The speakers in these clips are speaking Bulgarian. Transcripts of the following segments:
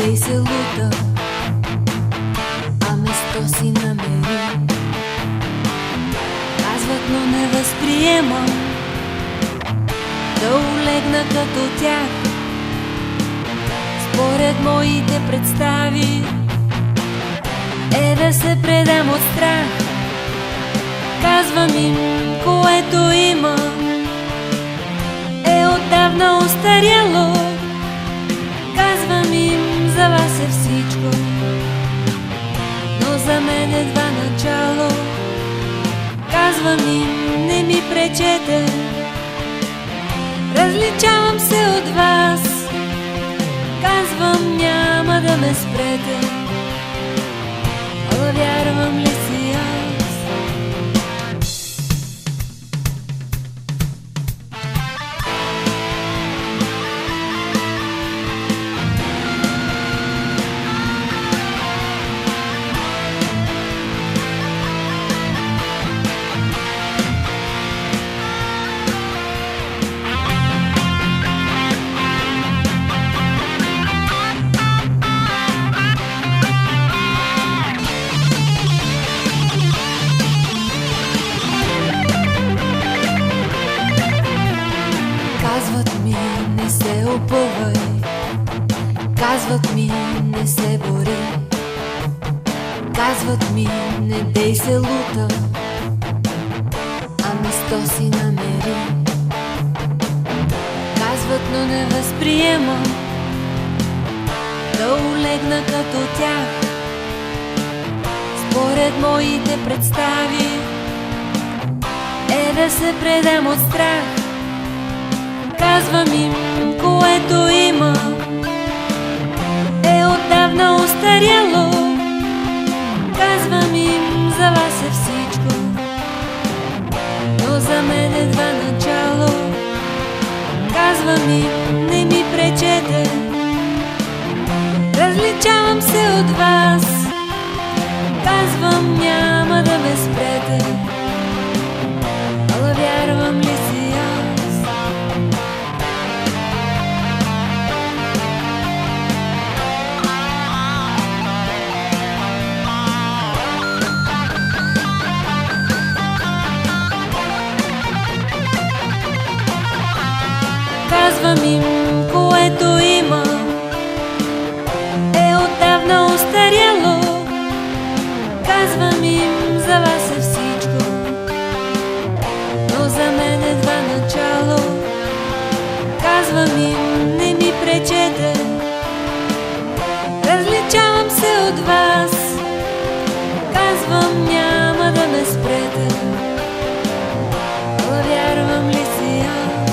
дей се лута, а место си намери. Казват, но не възприемам да улегна като тях. Според моите представи е да се предам от страх. Казвам им, което има е отдавна устаряло. Казвам им, за вас е всичко, но за мен едва начало. Казвам им, не ми пречете, различавам се от вас. Казвам, няма да ме спрете, ала вярвам ли си аз? Казват ми, не се опъвай, казват ми, не се бори, казват ми, не дей се лута, а место си намери. Казват, но не възприемам да улегна като тях. Според моите представи е да се предам от страх. Казвам им, което има е отдавна устаряло. Казвам им, за вас е всичко, но за мен едва начало. Казвам им, не ми пречете, различавам се от вас. Казвам, няма да ме спрете, ала вярвам ли си аз? Казвам им, което има е отдавна устаряло. Казвам им, за вас е всичко, но за мен едва начало. Казвам им, не ми пречете, различавам се от вас. Казвам, няма да ме спрете, ала вярвам ли си аз?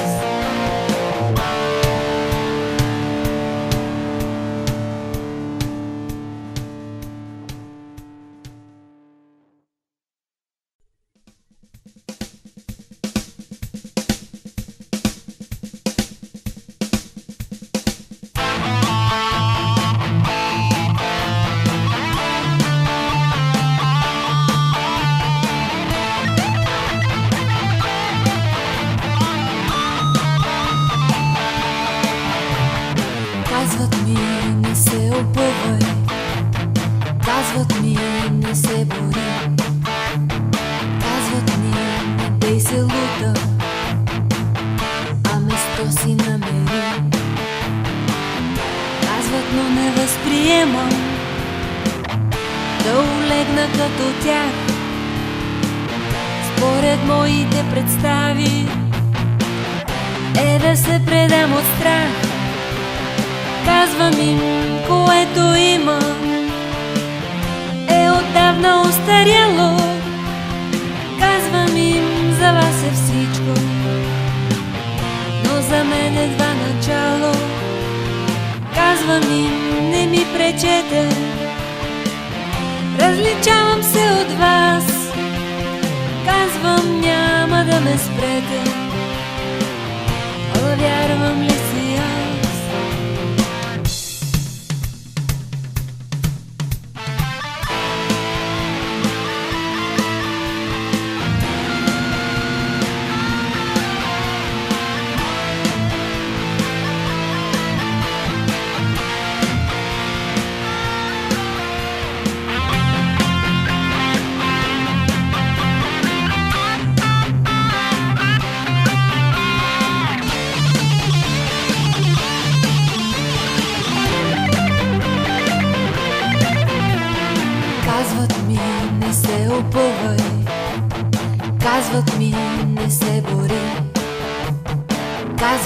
Казват ми, не се опъвай, казват ми, не се бори, казват ми, не дей се лута, а место си намери. Казват, но не възприемам да улегна като тях. Според моите представи е да се предам от страх. Казвам им, което има е отдавна устаряло. Казвам им, за вас е всичко, но за мен едва начало. Казвам им, не ми пречете, различавам се от вас. Казвам, няма да ме спрете, ала вярвам ли си аз?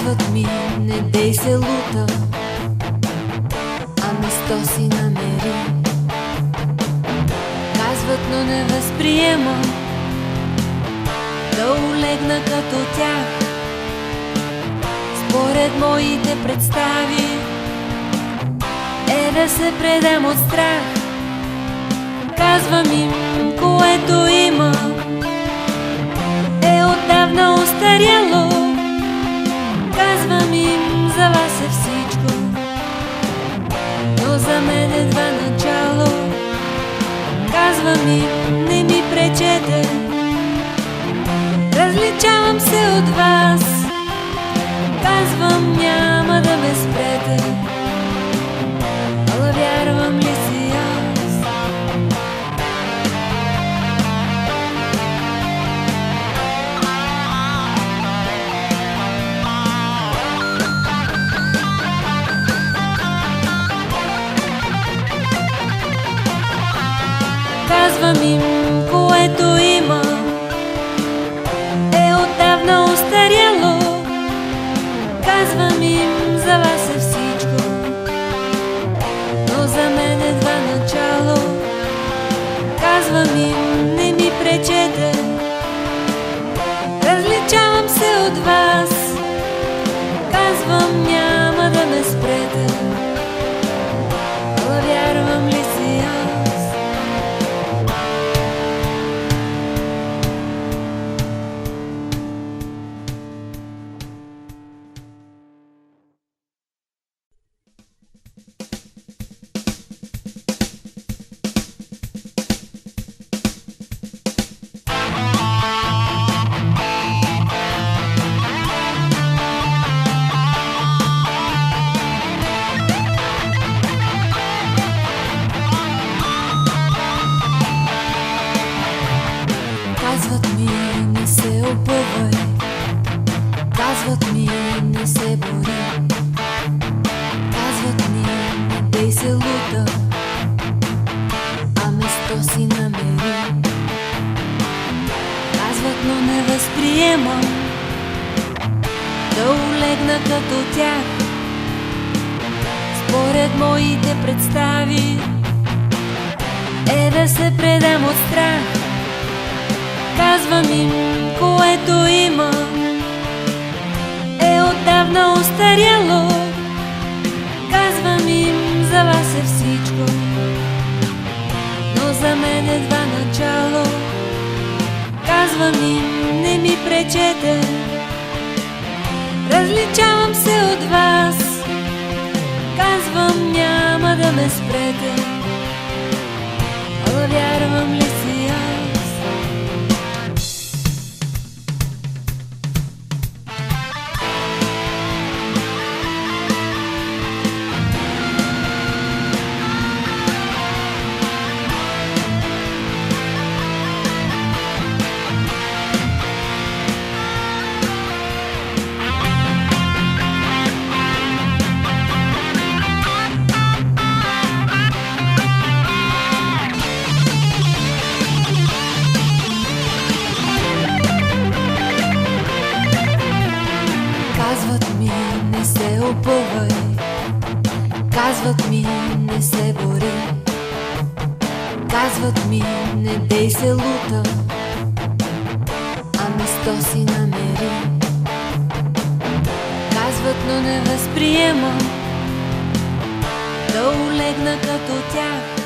Казват ми, не дей се лута, а место си намери. Казват, но не възприемам да улегна като тях. Според моите представи е да се предам от страх. Казвам им, което има е отдавна устаряло. Казвам им, за вас е всичко, но за мен едва начало. Казвам им, не ми пречете, различавам се от вас. Казвам, няма да ме спрете, ала вярвам ли си аз? Казвам им, което има е отдавна устаряло. Казвам им, за вас е всичко, но за мен едва начало. Казвам им, не ми пречете, различавам се от вас. Казвам, няма да ме спрете, ала вярвам ли си аз? Казват ми, не се опъвай, казват ми, не се бори. Казват ми, не дей се лута, а место си намери. Казват, но не възприемам да улегна като тях. Според моите представи е да се предам от страх. Казвам им, което има е отдавна устаряло. Казвам им, за вас е всичко, но за мен едва начало. Казвам им, не ми пречете, различавам се от вас. Казвам, няма да ме спрете, ала вярвам ли си аз? Казват ми, не се опъвай, казват ми, не се бори. Казват ми, не дей се лута, а место си намери. Казват, но не възприемам да улегна като тях.